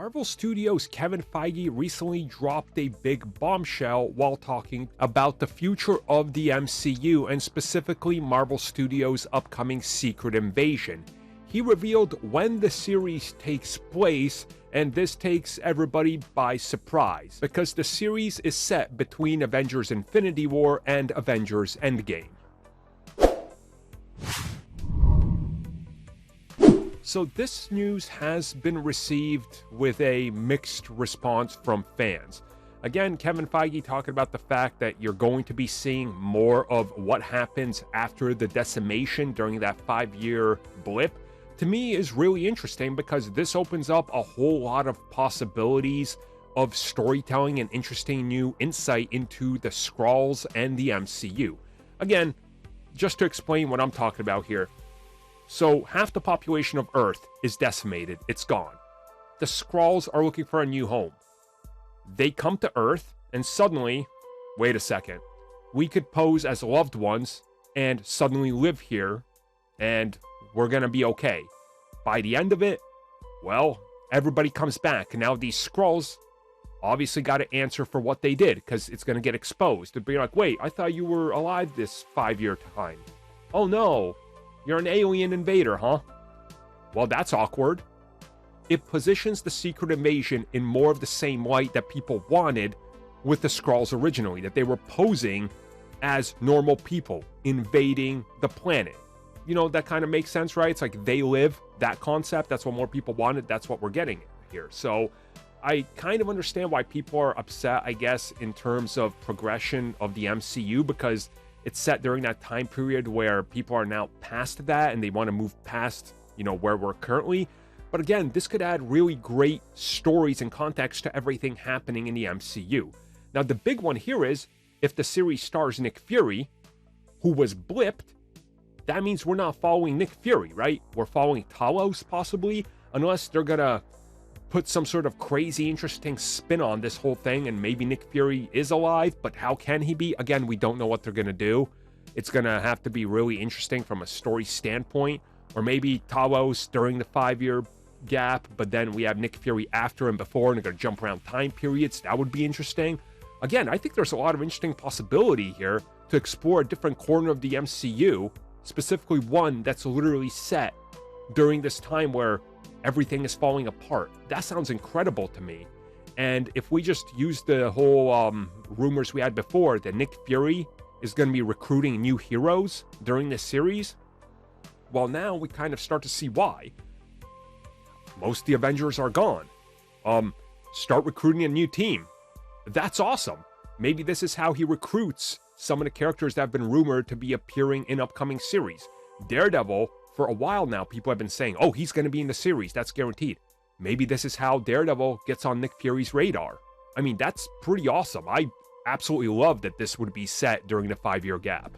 Marvel Studios' Kevin Feige recently dropped a big bombshell while talking about the future of the MCU and specifically Marvel Studios' upcoming Secret Invasion. He revealed when the series takes place, and this takes everybody by surprise because the series is set between Avengers Infinity War and Avengers Endgame. So this news has been received with a mixed response from fans. Again, Kevin Feige talking about the fact that you're going to be seeing more of what happens after the decimation during that 5-year blip, to me is really interesting because this opens up a whole lot of possibilities of storytelling and interesting new insight into the Skrulls and the MCU. Again, just to explain what I'm talking about here. So half the population of Earth is decimated. It's gone. The Skrulls are looking for a new home. They come to Earth and suddenly, wait a second, we could pose as loved ones and suddenly live here and we're going to be okay. By the end of it, well, everybody comes back. And now these Skrulls obviously got to answer for what they did because it's going to get exposed. They'll be like, wait, I thought you were alive this 5-year time. Oh no. You're an alien invader, huh? Well, that's awkward. It positions the Secret Invasion in more of the same light that people wanted with the Skrulls originally, that they were posing as normal people invading the planet. You know, that kind of makes sense, right? It's like they live, that concept. That's what more people wanted. That's what we're getting here. So I kind of understand why people are upset, I guess, in terms of progression of the MCU, because it's set during that time period where people are now past that and they want to move past, you know, where we're currently. But again, this could add really great stories and context to everything happening in the MCU. Now, the big one here is if the series stars Nick Fury, who was blipped, that means we're not following Nick Fury, right? We're following Talos, possibly, unless they're gonna put some sort of crazy, interesting spin on this whole thing, and maybe Nick Fury is alive, but how can he be? Again, we don't know what they're gonna do. It's gonna have to be really interesting from a story standpoint, or maybe Talos during the 5-year gap, but then we have Nick Fury after and before, and they're gonna jump around time periods. That would be interesting. Again, I think there's a lot of interesting possibility here to explore a different corner of the MCU, specifically one that's literally set during this time where everything is falling apart. That sounds incredible to me. And if we just use the whole rumors we had before that Nick Fury is going to be recruiting new heroes during this series, well, now we kind of start to see why. Most of the Avengers are gone. Start recruiting a new team. That's awesome. Maybe this is how he recruits some of the characters that have been rumored to be appearing in upcoming series. Daredevil, for a while now, people have been saying, oh, he's going to be in the series. That's guaranteed. Maybe this is how Daredevil gets on Nick Fury's radar. I mean, that's pretty awesome. I absolutely love that this would be set during the 5-year gap.